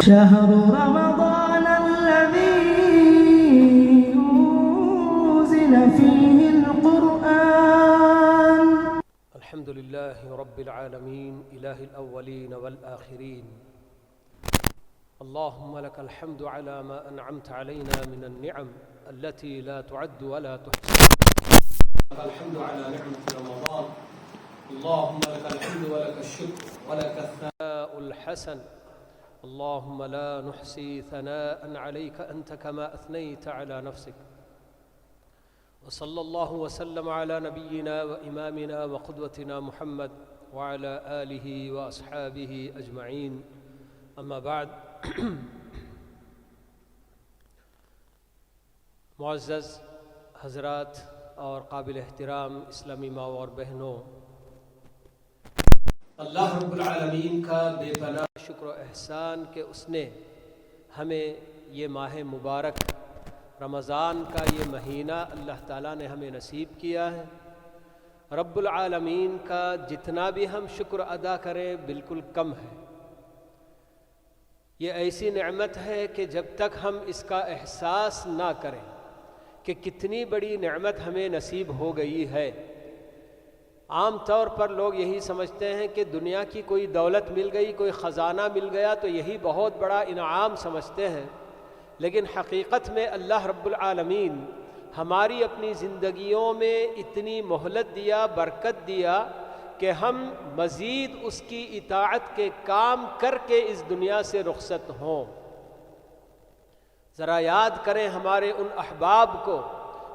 شهر رمضان الذي أنزل فيه القرآن. الحمد لله رب العالمين إله الأولين والآخرين. اللهم لك الحمد على ما أنعمت علينا من النعم التي لا تعد ولا تحصى. لك الحمد على نعمة رمضان. اللهم لك الحمد ولك الشكر ولك الثناء الحسن. اللهم لا نحصي ثناء عليك أنت كما أثنيت على نفسك. وصلى الله وسلم على نبينا وإمامنا وقدوتنا محمد وعلى آله وأصحابه أجمعين. أما بعد. معزز حضرات اور قابل احترام اسلامی ماں اور بہنوں، اللہ رب العالمین کا بے پناہ شکر و احسان کہ اس نے ہمیں یہ ماہ مبارک رمضان کا یہ مہینہ اللہ تعالیٰ نے ہمیں نصیب کیا ہے۔ رب العالمین کا جتنا بھی ہم شکر ادا کریں بالکل کم ہے۔ یہ ایسی نعمت ہے کہ جب تک ہم اس کا احساس نہ کریں کہ کتنی بڑی نعمت ہمیں نصیب ہو گئی ہے، عام طور پر لوگ یہی سمجھتے ہیں کہ دنیا کی کوئی دولت مل گئی، کوئی خزانہ مل گیا تو یہی بہت بڑا انعام سمجھتے ہیں، لیکن حقیقت میں اللہ رب العالمین ہماری اپنی زندگیوں میں اتنی مہلت دیا، برکت دیا کہ ہم مزید اس کی اطاعت کے کام کر کے اس دنیا سے رخصت ہوں۔ ذرا یاد کریں ہمارے ان احباب کو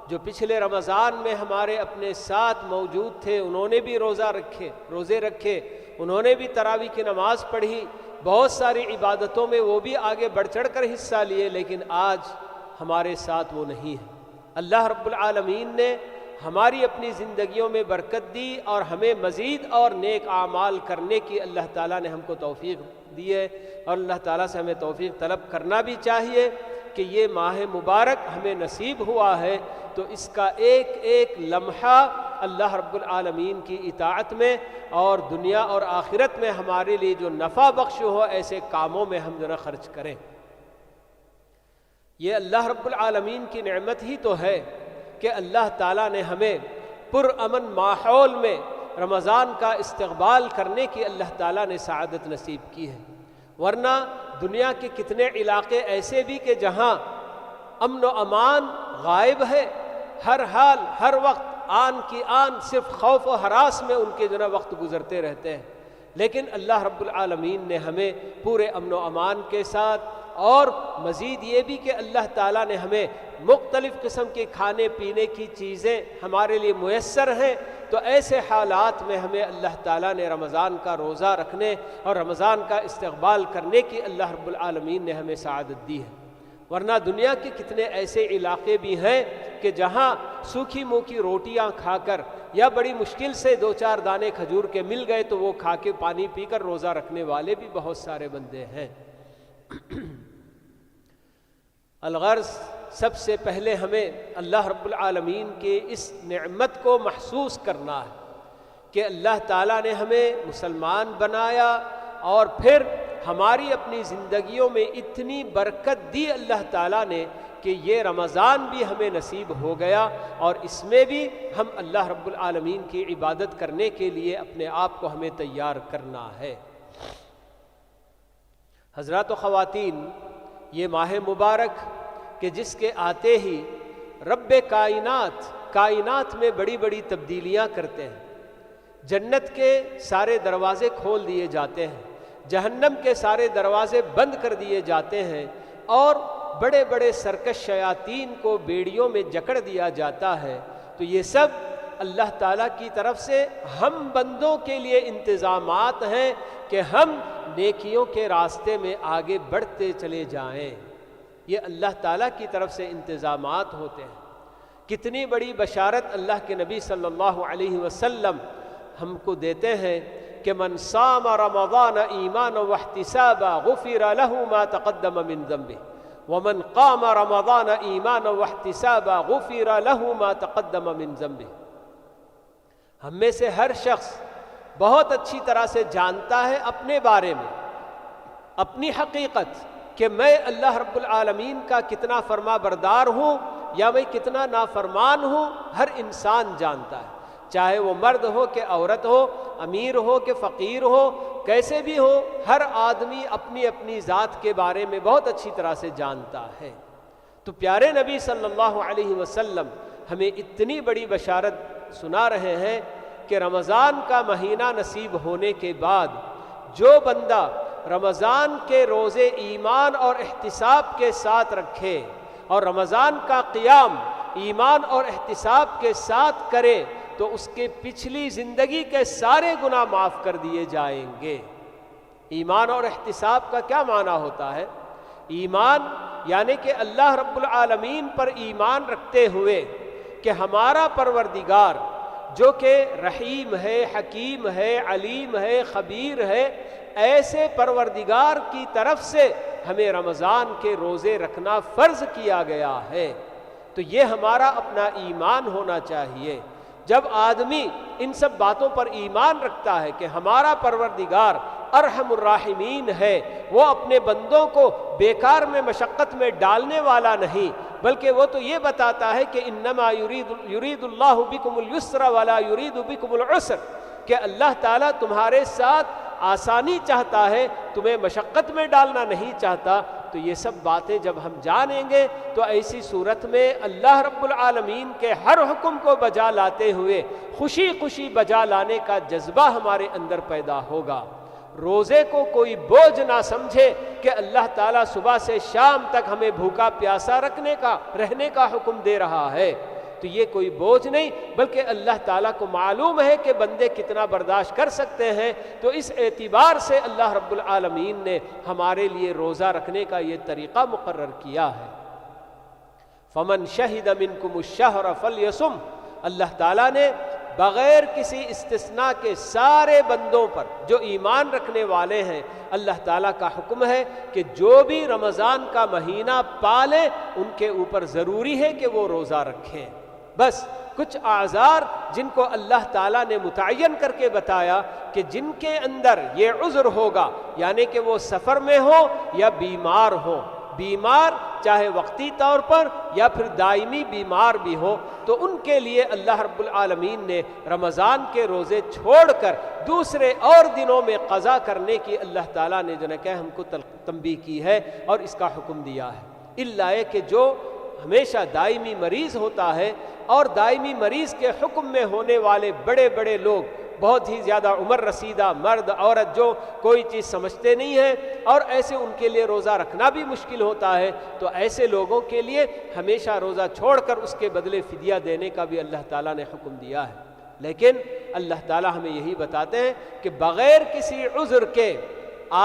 جو پچھلے رمضان میں ہمارے اپنے ساتھ موجود تھے، انہوں نے بھی روزے رکھے، انہوں نے بھی تراویح کی نماز پڑھی، بہت ساری عبادتوں میں وہ بھی آگے بڑھ چڑھ کر حصہ لیے، لیکن آج ہمارے ساتھ وہ نہیں ہے۔ اللہ رب العالمین نے ہماری اپنی زندگیوں میں برکت دی اور ہمیں مزید اور نیک اعمال کرنے کی اللہ تعالیٰ نے ہم کو توفیق دی ہے، اور اللہ تعالیٰ سے ہمیں توفیق طلب کرنا بھی چاہیے کہ یہ ماہ مبارک ہمیں نصیب ہوا ہے تو اس کا ایک ایک لمحہ اللہ رب العالمین کی اطاعت میں اور دنیا اور آخرت میں ہمارے لیے جو نفع بخش ہو ایسے کاموں میں ہم ذرا خرچ کریں۔ یہ اللہ رب العالمین کی نعمت ہی تو ہے کہ اللہ تعالیٰ نے ہمیں پرامن ماحول میں رمضان کا استقبال کرنے کی اللہ تعالیٰ نے سعادت نصیب کی ہے، ورنہ دنیا کے کتنے علاقے ایسے بھی کہ جہاں امن و امان غائب ہے، ہر حال ہر وقت آن کی آن صرف خوف و ہراس میں ان کے وقت گزرتے رہتے ہیں، لیکن اللہ رب العالمین نے ہمیں پورے امن و امان کے ساتھ، اور مزید یہ بھی کہ اللہ تعالیٰ نے ہمیں مختلف قسم کے کھانے پینے کی چیزیں ہمارے لیے میسر ہیں، تو ایسے حالات میں ہمیں اللہ تعالیٰ نے رمضان کا روزہ رکھنے اور رمضان کا استقبال کرنے کی اللہ رب العالمین نے ہمیں سعادت دی ہے۔ ورنہ دنیا کے کتنے ایسے علاقے بھی ہیں کہ جہاں سوکھی موکی روٹیاں کھا کر یا بڑی مشکل سے 2-4 دانے کھجور کے مل گئے تو وہ کھا کے پانی پی کر روزہ رکھنے والے بھی بہت سارے بندے ہیں۔ الغرض سب سے پہلے ہمیں اللہ رب العالمین کے اس نعمت کو محسوس کرنا ہے کہ اللہ تعالیٰ نے ہمیں مسلمان بنایا اور پھر ہماری اپنی زندگیوں میں اتنی برکت دی اللہ تعالیٰ نے کہ یہ رمضان بھی ہمیں نصیب ہو گیا، اور اس میں بھی ہم اللہ رب العالمین کی عبادت کرنے کے لیے اپنے آپ کو ہمیں تیار کرنا ہے۔ حضرات و خواتین، یہ ماہ مبارک کہ جس کے آتے ہی رب کائنات میں بڑی بڑی تبدیلیاں کرتے ہیں، جنت کے سارے دروازے کھول دیے جاتے ہیں، جہنم کے سارے دروازے بند کر دیے جاتے ہیں، اور بڑے بڑے سرکش شیاطین کو بیڑیوں میں جکڑ دیا جاتا ہے، تو یہ سب اللہ تعالیٰ کی طرف سے ہم بندوں کے لیے انتظامات ہیں کہ ہم نیکیوں کے راستے میں آگے بڑھتے چلے جائیں۔ یہ اللہ تعالیٰ کی طرف سے انتظامات ہوتے ہیں۔ کتنی بڑی بشارت اللہ کے نبی صلی اللہ علیہ وسلم ہم کو دیتے ہیں کہ من صام رمضان ایمانا واحتسابا غفر له ما تقدم من ذنبه ومن قام رمضان ایمانا واحتسابا غفر له ما تقدم من ذنبه۔ ہم میں سے ہر شخص بہت اچھی طرح سے جانتا ہے اپنے بارے میں، اپنی حقیقت، کہ میں اللہ رب العالمین کا کتنا فرما بردار ہوں یا میں کتنا نافرمان ہوں، ہر انسان جانتا ہے، چاہے وہ مرد ہو کہ عورت ہو، امیر ہو کہ فقیر ہو، کیسے بھی ہو، ہر آدمی اپنی اپنی ذات کے بارے میں بہت اچھی طرح سے جانتا ہے۔ تو پیارے نبی صلی اللہ علیہ وسلم ہمیں اتنی بڑی بشارت سنا رہے ہیں کہ رمضان کا مہینہ نصیب ہونے کے بعد جو بندہ رمضان کے روزے ایمان اور احتساب کے ساتھ رکھے اور رمضان کا قیام ایمان اور احتساب کے ساتھ کرے تو اس کے پچھلی زندگی کے سارے گناہ معاف کر دیے جائیں گے۔ ایمان اور احتساب کا کیا معنی ہوتا ہے؟ ایمان یعنی کہ اللہ رب العالمین پر ایمان رکھتے ہوئے کہ ہمارا پروردگار جو کہ رحیم ہے، حکیم ہے، علیم ہے، خبیر ہے، ایسے پروردگار کی طرف سے ہمیں رمضان کے روزے رکھنا فرض کیا گیا ہے۔ تو یہ ہمارا اپنا ایمان ہونا چاہیے۔ جب آدمی ان سب باتوں پر ایمان رکھتا ہے کہ ہمارا پروردگار ارحم الراحمین ہے، وہ اپنے بندوں کو بیکار میں مشقت میں ڈالنے والا نہیں، بلکہ وہ تو یہ بتاتا ہے کہ انما یرید اللہ بکم الیسر ولا یرید بکم العسر، کہ اللہ تعالیٰ تمہارے ساتھ آسانی چاہتا ہے، تمہیں مشقت میں ڈالنا نہیں چاہتا۔ تو یہ سب باتیں جب ہم جانیں گے تو ایسی صورت میں اللہ رب العالمین کے ہر حکم کو بجا لاتے ہوئے خوشی خوشی بجا لانے کا جذبہ ہمارے اندر پیدا ہوگا۔ روزے کو کوئی بوجھ نہ سمجھے کہ اللہ تعالیٰ صبح سے شام تک ہمیں بھوکا پیاسا رہنے کا حکم دے رہا ہے، تو یہ کوئی بوجھ نہیں، بلکہ اللہ تعالیٰ کو معلوم ہے کہ بندے کتنا برداشت کر سکتے ہیں۔ تو اس اعتبار سے اللہ رب العالمین نے ہمارے لیے روزہ رکھنے کا یہ طریقہ مقرر کیا ہے۔ فمن شہد منکم الشہر فلیصم، اللہ تعالیٰ نے بغیر کسی استثناء کے سارے بندوں پر جو ایمان رکھنے والے ہیں، اللہ تعالیٰ کا حکم ہے کہ جو بھی رمضان کا مہینہ پالیں ان کے اوپر ضروری ہے کہ وہ روزہ رکھیں۔ بس کچھ اعذار جن کو اللہ تعالیٰ نے متعین کر کے بتایا کہ جن کے اندر یہ عذر ہوگا، یعنی کہ وہ سفر میں ہو یا بیمار ہو، بیمار چاہے وقتی طور پر یا پھر دائمی بیمار بھی ہو، تو ان کے لیے اللہ رب العالمین نے رمضان کے روزے چھوڑ کر دوسرے اور دنوں میں قضا کرنے کی اللہ تعالیٰ نے جو کہ ہم کو تنبیہ کی ہے اور اس کا حکم دیا ہے۔ الا کہ جو ہمیشہ دائمی مریض ہوتا ہے اور دائمی مریض کے حکم میں ہونے والے بڑے بڑے لوگ، بہت ہی زیادہ عمر رسیدہ مرد عورت جو کوئی چیز سمجھتے نہیں ہیں اور ایسے ان کے لیے روزہ رکھنا بھی مشکل ہوتا ہے، تو ایسے لوگوں کے لیے ہمیشہ روزہ چھوڑ کر اس کے بدلے فدیہ دینے کا بھی اللہ تعالیٰ نے حکم دیا ہے۔ لیکن اللہ تعالیٰ ہمیں یہی بتاتے ہیں کہ بغیر کسی عذر کے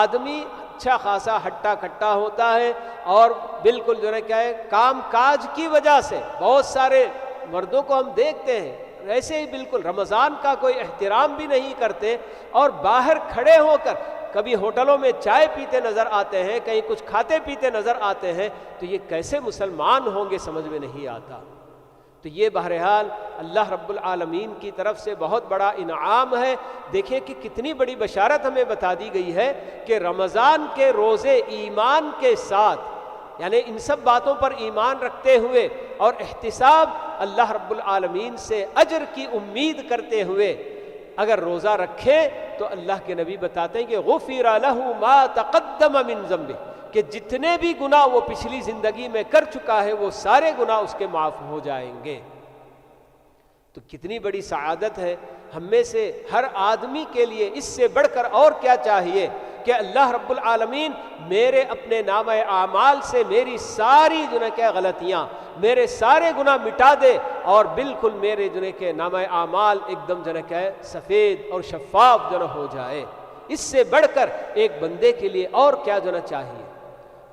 آدمی اچھا خاصا ہٹا کٹا ہوتا ہے اور بالکل جو ہے کیا ہے کام کاج کی وجہ سے بہت سارے مردوں کو ہم دیکھتے ہیں ایسے ہی بالکل رمضان کا کوئی احترام بھی نہیں کرتے اور باہر کھڑے ہو کر کبھی ہوٹلوں میں چائے پیتے نظر آتے ہیں، کہیں کچھ کھاتے پیتے نظر آتے ہیں، تو یہ کیسے مسلمان ہوں گے سمجھ میں نہیں آتا۔ تو یہ بہرحال اللہ رب العالمین کی طرف سے بہت بڑا انعام ہے۔ دیکھیں کہ کتنی بڑی بشارت ہمیں بتا دی گئی ہے کہ رمضان کے روزے ایمان کے ساتھ، یعنی ان سب باتوں پر ایمان رکھتے ہوئے اور احتساب اللہ رب العالمین سے اجر کی امید کرتے ہوئے اگر روزہ رکھیں تو اللہ کے نبی بتاتے ہیں کہ غفر لہ ما تقدم من ذنبہ، کہ جتنے بھی گناہ وہ پچھلی زندگی میں کر چکا ہے وہ سارے گناہ اس کے معاف ہو جائیں گے۔ تو کتنی بڑی سعادت ہے ہم میں سے ہر آدمی کے لیے، اس سے بڑھ کر اور کیا چاہیے کہ اللہ رب العالمین میرے اپنے نامہ اعمال سے میری ساری جو ہے کہ غلطیاں، میرے سارے گناہ مٹا دے اور بالکل میرے جو ہے کہ نامہ اعمال ایک دم جو ہے کہ سفید اور شفاف جو ہو جائے۔ اس سے بڑھ کر ایک بندے کے لیے اور کیا جو چاہیے۔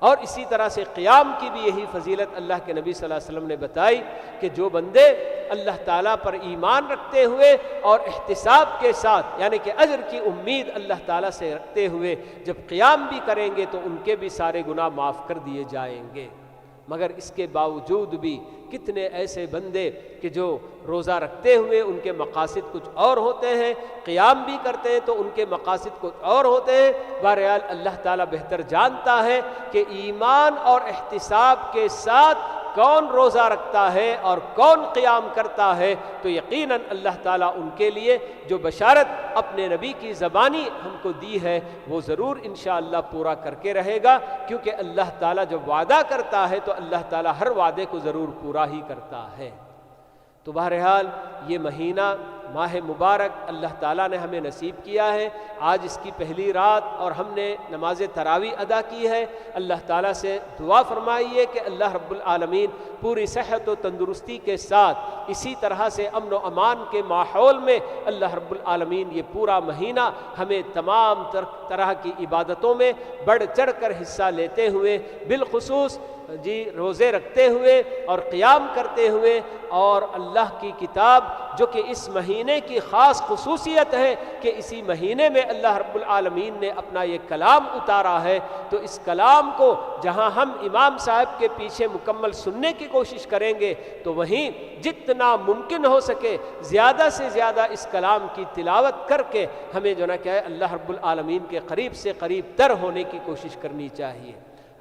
اور اسی طرح سے قیام کی بھی یہی فضیلت اللہ کے نبی صلی اللہ علیہ وسلم نے بتائی کہ جو بندے اللہ تعالیٰ پر ایمان رکھتے ہوئے اور احتساب کے ساتھ، یعنی کہ اجر کی امید اللہ تعالیٰ سے رکھتے ہوئے جب قیام بھی کریں گے تو ان کے بھی سارے گناہ معاف کر دیے جائیں گے۔ مگر اس کے باوجود بھی کتنے ایسے بندے کہ جو روزہ رکھتے ہوئے ان کے مقاصد کچھ اور ہوتے ہیں، قیام بھی کرتے ہیں تو ان کے مقاصد کچھ اور ہوتے ہیں۔ بہرحال اللہ تعالیٰ بہتر جانتا ہے کہ ایمان اور احتساب کے ساتھ کون روزہ رکھتا ہے اور کون قیام کرتا ہے، تو یقیناً اللہ تعالیٰ ان کے لیے جو بشارت اپنے نبی کی زبانی ہم کو دی ہے وہ ضرور انشاءاللہ پورا کر کے رہے گا، کیونکہ اللہ تعالیٰ جب وعدہ کرتا ہے تو اللہ تعالیٰ ہر وعدے کو ضرور پورا ہی کرتا ہے۔ تو بہرحال یہ مہینہ ماہ مبارک اللہ تعالیٰ نے ہمیں نصیب کیا ہے، آج اس کی پہلی رات اور ہم نے نماز تراویح ادا کی ہے۔ اللہ تعالیٰ سے دعا فرمائیے کہ اللہ رب العالمین پوری صحت و تندرستی کے ساتھ اسی طرح سے امن و امان کے ماحول میں اللہ رب العالمین یہ پورا مہینہ ہمیں تمام طرح کی عبادتوں میں بڑھ چڑھ کر حصہ لیتے ہوئے، بالخصوص روزے رکھتے ہوئے اور قیام کرتے ہوئے، اور اللہ کی کتاب جو کہ اس مہینے کی خاص خصوصیت ہے کہ اسی مہینے میں اللہ رب العالمین نے اپنا یہ کلام اتارا ہے، تو اس کلام کو جہاں ہم امام صاحب کے پیچھے مکمل سننے کی کوشش کریں گے تو وہیں جتنا ممکن ہو سکے زیادہ سے زیادہ اس کلام کی تلاوت کر کے ہمیں جو نا کیا ہے اللہ رب العالمین کے قریب سے قریب تر ہونے کی کوشش کرنی چاہیے۔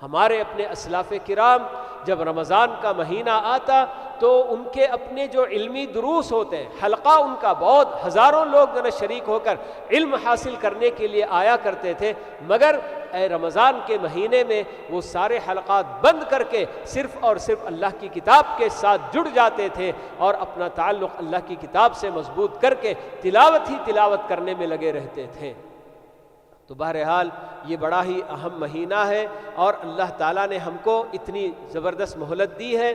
ہمارے اپنے اسلاف کرام جب رمضان کا مہینہ آتا تو ان کے اپنے جو علمی دروس ہوتے ہیں، حلقہ ان کا بہت ہزاروں لوگ جو شریک ہو کر علم حاصل کرنے کے لیے آیا کرتے تھے، مگر اے رمضان کے مہینے میں وہ سارے حلقات بند کر کے صرف اور صرف اللہ کی کتاب کے ساتھ جڑ جاتے تھے اور اپنا تعلق اللہ کی کتاب سے مضبوط کر کے تلاوت ہی تلاوت کرنے میں لگے رہتے تھے۔ تو بہرحال یہ بڑا ہی اہم مہینہ ہے اور اللہ تعالیٰ نے ہم کو اتنی زبردست مہلت دی ہے۔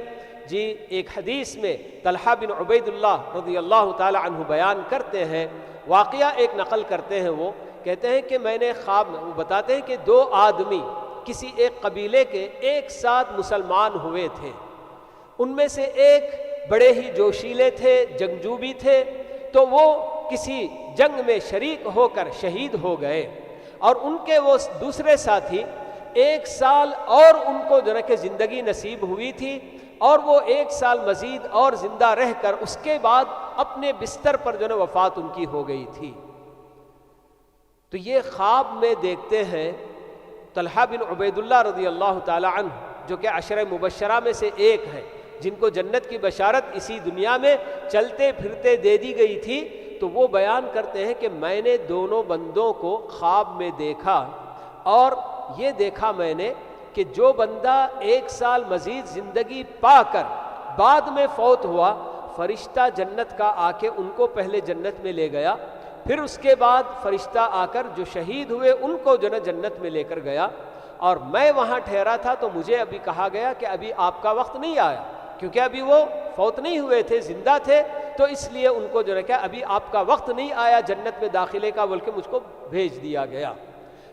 جی ایک حدیث میں طلحہ بن عبید اللہ رضی اللہ تعالیٰ عنہ بیان کرتے ہیں، واقعہ ایک نقل کرتے ہیں، وہ کہتے ہیں کہ میں نے خواب میں، وہ بتاتے ہیں کہ دو آدمی کسی ایک قبیلے کے ایک ساتھ مسلمان ہوئے تھے، ان میں سے ایک بڑے ہی جوشیلے تھے، جنگجو بھی تھے، تو وہ کسی جنگ میں شریک ہو کر شہید ہو گئے، اور ان کے وہ دوسرے ساتھی ایک سال اور ان کو جو ہے کہ زندگی نصیب ہوئی تھی، اور وہ ایک سال مزید اور زندہ رہ کر اس کے بعد اپنے بستر پر جو ہے وفات ان کی ہو گئی تھی۔ تو یہ خواب میں دیکھتے ہیں طلحہ بن عبید اللہ رضی اللہ تعالی عنہ، جو کہ عشرہ مبشرہ میں سے ایک ہے، جن کو جنت کی بشارت اسی دنیا میں چلتے پھرتے دے دی گئی تھی، تو وہ بیان کرتے ہیں کہ میں نے دونوں بندوں کو خواب میں دیکھا، اور یہ دیکھا میں نے کہ جو بندہ ایک سال مزید زندگی پا کر بعد میں فوت ہوا، فرشتہ جنت کا آ کے ان کو پہلے جنت میں لے گیا، پھر اس کے بعد فرشتہ آ کر جو شہید ہوئے ان کو جو جنت میں لے کر گیا، اور میں وہاں ٹھہرا تھا تو مجھے ابھی کہا گیا کہ ابھی آپ کا وقت نہیں آیا، کیونکہ ابھی وہ فوت نہیں ہوئے تھے، زندہ تھے، تو اس لیے ان کو جو ہے کہ ابھی آپ کا وقت نہیں آیا جنت میں داخلے کا، بلکہ مجھ کو بھیج دیا گیا۔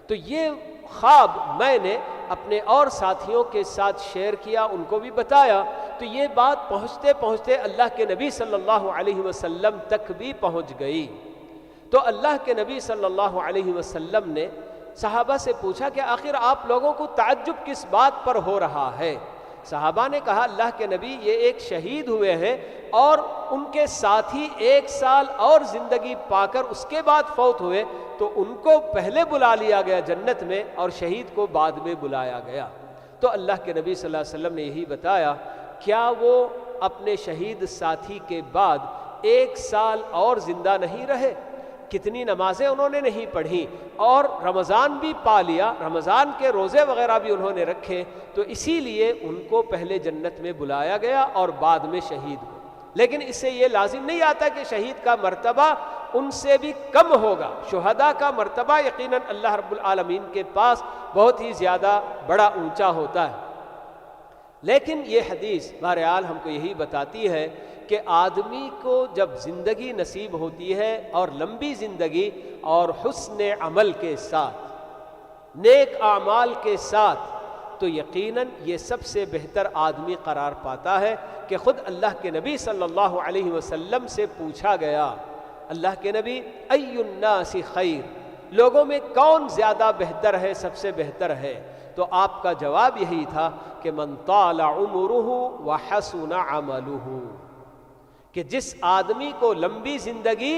تو یہ خواب میں نے اپنے اور ساتھیوں کے ساتھ شیئر کیا، ان کو بھی بتایا، تو یہ بات پہنچتے پہنچتے اللہ کے نبی صلی اللہ علیہ وسلم تک بھی پہنچ گئی۔ تو اللہ کے نبی صلی اللہ علیہ وسلم نے صحابہ سے پوچھا کہ آخر آپ لوگوں کو تعجب کس بات پر ہو رہا ہے؟ صحابہ نے کہا اللہ کے نبی یہ ایک شہید ہوئے ہیں اور ان کے ساتھی ایک سال اور زندگی پا کر اس کے بعد فوت ہوئے، تو ان کو پہلے بلا لیا گیا جنت میں اور شہید کو بعد میں بلایا گیا۔ تو اللہ کے نبی صلی اللہ علیہ وسلم نے یہی بتایا، کیا وہ اپنے شہید ساتھی کے بعد ایک سال اور زندہ نہیں رہے؟ کتنی نمازیں انہوں نے نہیں پڑھی اور رمضان بھی پا لیا، رمضان کے روزے وغیرہ بھی انہوں نے رکھے، تو اسی لیے ان کو پہلے جنت میں بلایا گیا اور بعد میں شہید ہوئے۔ لیکن اس سے یہ لازم نہیں آتا کہ شہید کا مرتبہ ان سے بھی کم ہوگا، شہداء کا مرتبہ یقیناً اللہ رب العالمین کے پاس بہت ہی زیادہ بڑا اونچا ہوتا ہے۔ لیکن یہ حدیث بہرحال ہم کو یہی بتاتی ہے کہ آدمی کو جب زندگی نصیب ہوتی ہے اور لمبی زندگی اور حسن عمل کے ساتھ، نیک اعمال کے ساتھ، تو یقیناً یہ سب سے بہتر آدمی قرار پاتا ہے کہ خود اللہ کے نبی صلی اللہ علیہ وسلم سے پوچھا گیا، اللہ کے نبی ای الناس خیر، لوگوں میں کون زیادہ بہتر ہے، سب سے بہتر ہے؟ تو آپ کا جواب یہی تھا کہ من طال عمرہ وحسن عملہ، کہ جس آدمی کو لمبی زندگی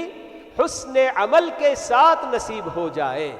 حسن عمل کے ساتھ نصیب ہو جائے،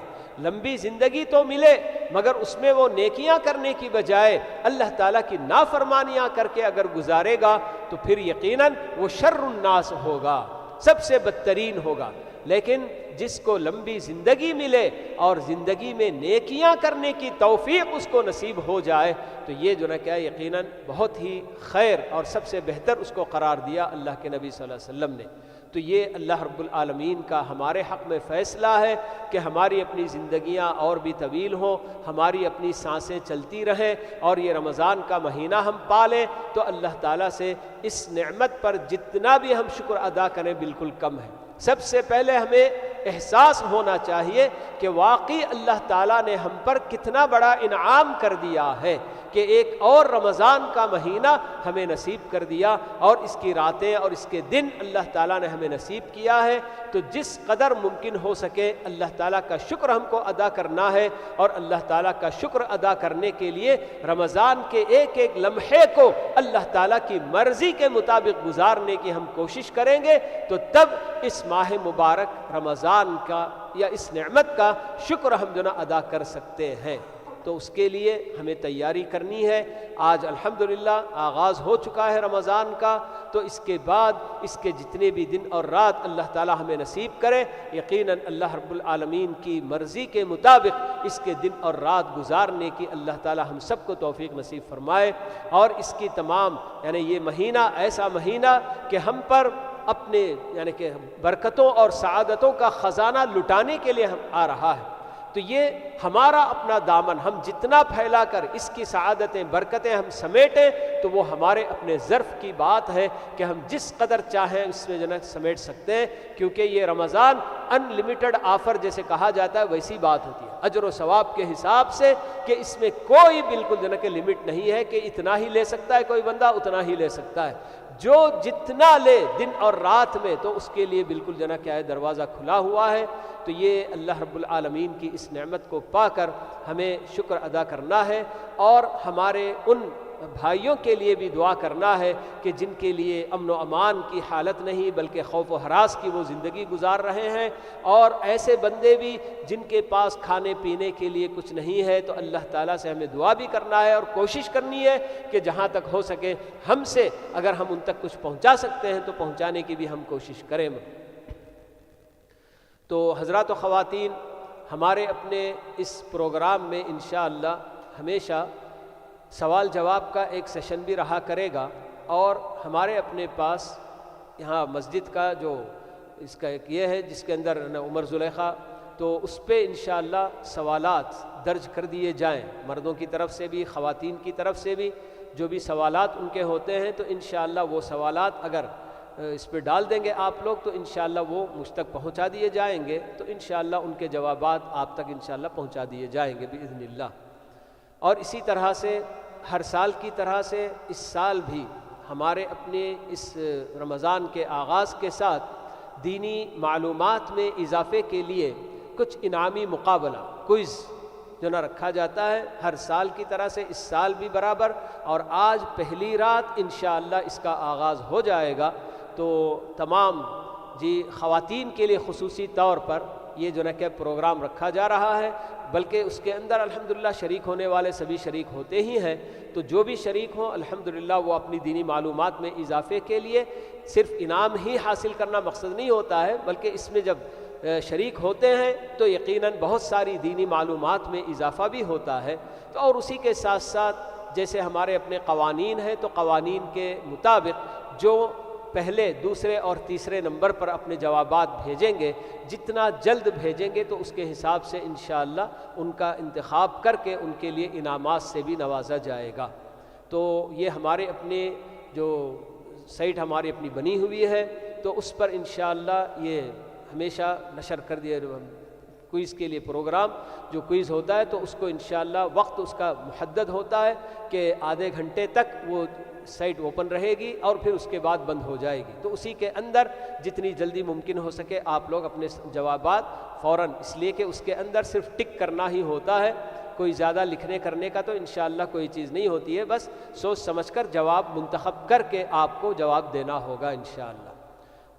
لمبی زندگی تو ملے مگر اس میں وہ نیکیاں کرنے کی بجائے اللہ تعالیٰ کی نافرمانیاں کر کے اگر گزارے گا تو پھر یقیناً وہ شر الناس ہوگا، سب سے بدترین ہوگا۔ لیکن جس کو لمبی زندگی ملے اور زندگی میں نیکیاں کرنے کی توفیق اس کو نصیب ہو جائے تو یہ جو نہ کیا یقیناً بہت ہی خیر اور سب سے بہتر اس کو قرار دیا اللہ کے نبی صلی اللہ علیہ وسلم نے۔ تو یہ اللہ رب العالمین کا ہمارے حق میں فیصلہ ہے کہ ہماری اپنی زندگیاں اور بھی طویل ہوں، ہماری اپنی سانسیں چلتی رہیں اور یہ رمضان کا مہینہ ہم پالیں تو اللہ تعالیٰ سے اس نعمت پر جتنا بھی ہم شکر ادا کریں بالکل کم ہے۔ سب سے پہلے ہمیں احساس ہونا چاہیے کہ واقعی اللہ تعالیٰ نے ہم پر کتنا بڑا انعام کر دیا ہے کہ ایک اور رمضان کا مہینہ ہمیں نصیب کر دیا اور اس کی راتیں اور اس کے دن اللہ تعالیٰ نے ہمیں نصیب کیا ہے۔ تو جس قدر ممکن ہو سکے اللہ تعالیٰ کا شکر ہم کو ادا کرنا ہے، اور اللہ تعالیٰ کا شکر ادا کرنے کے لیے رمضان کے ایک ایک لمحے کو اللہ تعالیٰ کی مرضی کے مطابق گزارنے کی ہم کوشش کریں گے تو تب اس ماہ مبارک رمضان کا یا اس نعمت کا شکر ہم جو نا ادا کر سکتے ہیں۔ تو اس کے لیے ہمیں تیاری کرنی ہے۔ آج الحمدللہ آغاز ہو چکا ہے رمضان کا، تو اس کے بعد اس کے جتنے بھی دن اور رات اللہ تعالیٰ ہمیں نصیب کرے، یقیناً اللہ رب العالمین کی مرضی کے مطابق اس کے دن اور رات گزارنے کی اللہ تعالیٰ ہم سب کو توفیق نصیب فرمائے، اور اس کی تمام یعنی یہ مہینہ ایسا مہینہ کہ ہم پر اپنے یعنی کہ برکتوں اور سعادتوں کا خزانہ لٹانے کے لیے ہم آ رہا ہے۔ تو یہ ہمارا اپنا دامن ہم جتنا پھیلا کر اس کی سعادتیں برکتیں ہم سمیٹیں تو وہ ہمارے اپنے ظرف کی بات ہے کہ ہم جس قدر چاہیں اس میں جنت سمیٹ سکتے ہیں، کیونکہ یہ رمضان ان لمیٹڈ آفر جیسے کہا جاتا ہے ویسی بات ہوتی ہے اجر و ثواب کے حساب سے، کہ اس میں کوئی بالکل جنت کے لمٹ نہیں ہے کہ اتنا ہی لے سکتا ہے کوئی بندہ، اتنا ہی لے سکتا ہے۔ جو جتنا لے دن اور رات میں تو اس کے لیے بالکل جنت کیا ہے دروازہ کھلا ہوا ہے۔ تو یہ اللہ رب العالمین کی اس نعمت کو پا کر ہمیں شکر ادا کرنا ہے، اور ہمارے ان بھائیوں کے لیے بھی دعا کرنا ہے کہ جن کے لیے امن و امان کی حالت نہیں بلکہ خوف و ہراس کی وہ زندگی گزار رہے ہیں، اور ایسے بندے بھی جن کے پاس کھانے پینے کے لیے کچھ نہیں ہے، تو اللہ تعالیٰ سے ہمیں دعا بھی کرنا ہے اور کوشش کرنی ہے کہ جہاں تک ہو سکے ہم سے اگر ہم ان تک کچھ پہنچا سکتے ہیں تو پہنچانے کی بھی ہم کوشش کریں۔ تو حضرات و خواتین، ہمارے اپنے اس پروگرام میں انشاءاللہ ہمیشہ سوال جواب کا ایک سیشن بھی رہا کرے گا، اور ہمارے اپنے پاس یہاں مسجد کا جو اس کا ایک یہ ہے جس کے اندر عمر زلیخا، تو اس پہ انشاءاللہ سوالات درج کر دیے جائیں، مردوں کی طرف سے بھی خواتین کی طرف سے بھی جو بھی سوالات ان کے ہوتے ہیں، تو انشاءاللہ وہ سوالات اگر اس پہ ڈال دیں گے آپ لوگ تو انشاءاللہ وہ مجھ تک پہنچا دیے جائیں گے، تو انشاءاللہ ان کے جوابات آپ تک انشاءاللہ پہنچا دیے جائیں گے بإذن اللہ۔ اور اسی طرح سے ہر سال کی طرح سے اس سال بھی ہمارے اپنے اس رمضان کے آغاز کے ساتھ دینی معلومات میں اضافے کے لیے کچھ انعامی مقابلہ کوئز جو نہ رکھا جاتا ہے ہر سال کی طرح سے اس سال بھی برابر، اور آج پہلی رات انشاءاللہ اس کا آغاز ہو جائے گا۔ تو تمام خواتین کے لیے خصوصی طور پر یہ جو نہ کہ پروگرام رکھا جا رہا ہے، بلکہ اس کے اندر الحمدللہ شریک ہونے والے سبھی شریک ہوتے ہی ہیں، تو جو بھی شریک ہوں الحمدللہ وہ اپنی دینی معلومات میں اضافے کے لیے صرف انعام ہی حاصل کرنا مقصد نہیں ہوتا ہے، بلکہ اس میں جب شریک ہوتے ہیں تو یقیناً بہت ساری دینی معلومات میں اضافہ بھی ہوتا ہے۔ تو اور اسی کے ساتھ ساتھ جیسے ہمارے اپنے قوانین ہیں، تو قوانین کے مطابق جو پہلے دوسرے اور تیسرے نمبر پر اپنے جوابات بھیجیں گے، جتنا جلد بھیجیں گے تو اس کے حساب سے انشاءاللہ ان کا انتخاب کر کے ان کے لیے انعامات سے بھی نوازا جائے گا۔ تو یہ ہمارے اپنے جو سائٹ ہماری اپنی بنی ہوئی ہے، تو اس پر انشاءاللہ یہ ہمیشہ نشر کر دیا کوئز کے لیے پروگرام جو کوئز ہوتا ہے، تو اس کو انشاءاللہ وقت اس کا محدد ہوتا ہے کہ آدھے گھنٹے تک وہ سائٹ اوپن رہے گی اور پھر اس کے بعد بند ہو جائے گی، تو اسی کے اندر جتنی جلدی ممکن ہو سکے آپ لوگ اپنے جوابات فوراً، اس لیے کہ اس کے اندر صرف ٹک کرنا ہی ہوتا ہے، کوئی زیادہ لکھنے کرنے کا تو انشاءاللہ کوئی چیز نہیں ہوتی ہے، بس سوچ سمجھ کر جواب منتخب کر کے آپ کو جواب دینا ہوگا انشاءاللہ۔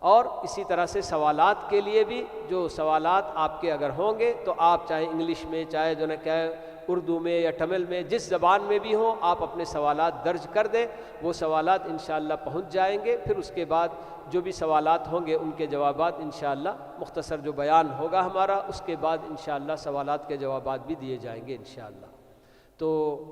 اور اسی طرح سے سوالات کے لیے بھی جو سوالات آپ کے اگر ہوں گے تو آپ چاہے انگلش میں، چاہے جو ہے کہ اردو میں یا تمل میں، جس زبان میں بھی ہوں، آپ اپنے سوالات درج کر دیں، وہ سوالات انشاءاللہ پہنچ جائیں گے۔ پھر اس کے بعد جو بھی سوالات ہوں گے ان کے جوابات انشاءاللہ مختصر جو بیان ہوگا ہمارا، اس کے بعد انشاءاللہ سوالات کے جوابات بھی دیے جائیں گے انشاءاللہ۔ تو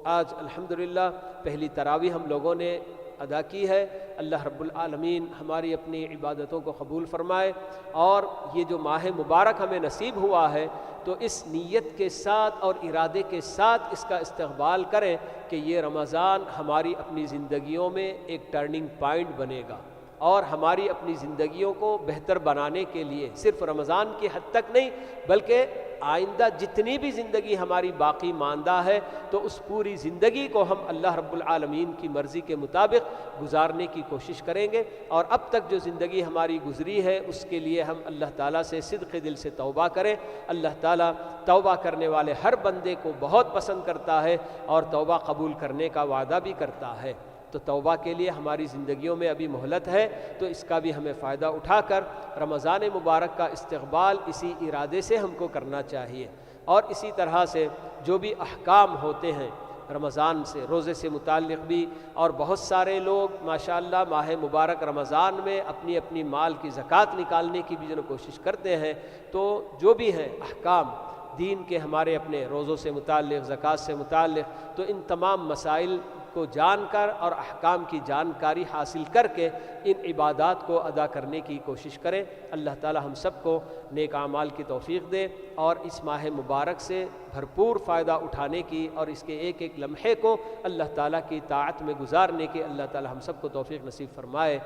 آج الحمدللہ پہلی تراویح ہم لوگوں نے ادا کی ہے۔ اللہ رب العالمین ہماری اپنی عبادتوں کو قبول فرمائے، اور یہ جو ماہ مبارک ہمیں نصیب ہوا ہے تو اس نیت کے ساتھ اور ارادے کے ساتھ اس کا استقبال کریں کہ یہ رمضان ہماری اپنی زندگیوں میں ایک ٹرننگ پوائنٹ بنے گا، اور ہماری اپنی زندگیوں کو بہتر بنانے کے لیے صرف رمضان کی حد تک نہیں بلکہ آئندہ جتنی بھی زندگی ہماری باقی ماندہ ہے تو اس پوری زندگی کو ہم اللہ رب العالمین کی مرضی کے مطابق گزارنے کی کوشش کریں گے۔ اور اب تک جو زندگی ہماری گزری ہے اس کے لیے ہم اللہ تعالیٰ سے صدق دل سے توبہ کریں۔ اللہ تعالیٰ توبہ کرنے والے ہر بندے کو بہت پسند کرتا ہے اور توبہ قبول کرنے کا وعدہ بھی کرتا ہے۔ تو توبہ کے لیے ہماری زندگیوں میں ابھی مہلت ہے، تو اس کا بھی ہمیں فائدہ اٹھا کر رمضان مبارک کا استقبال اسی ارادے سے ہم کو کرنا چاہیے۔ اور اسی طرح سے جو بھی احکام ہوتے ہیں رمضان سے، روزے سے متعلق بھی، اور بہت سارے لوگ ماشاءاللہ ماہ مبارک رمضان میں اپنی اپنی مال کی زکوٰۃ نکالنے کی بھی جو کوشش کرتے ہیں، تو جو بھی ہیں احکام دین کے ہمارے اپنے روزوں سے متعلق، زکوٰۃ سے متعلق، تو ان تمام مسائل کو جان کر اور احکام کی جانکاری حاصل کر کے ان عبادات کو ادا کرنے کی کوشش کریں۔ اللہ تعالی ہم سب کو نیک اعمال کی توفیق دے، اور اس ماہ مبارک سے بھرپور فائدہ اٹھانے کی اور اس کے ایک ایک لمحے کو اللہ تعالیٰ کی طاعت میں گزارنے کی اللہ تعالی ہم سب کو توفیق نصیب فرمائے۔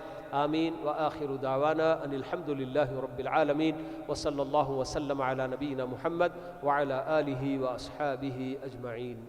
آمین۔ وآخر دعوانا ان الحمد للہ رب العالمین، وصلی اللہ وسلم علی نبینا محمد وعلی آلہ واصحابہ اجمعین۔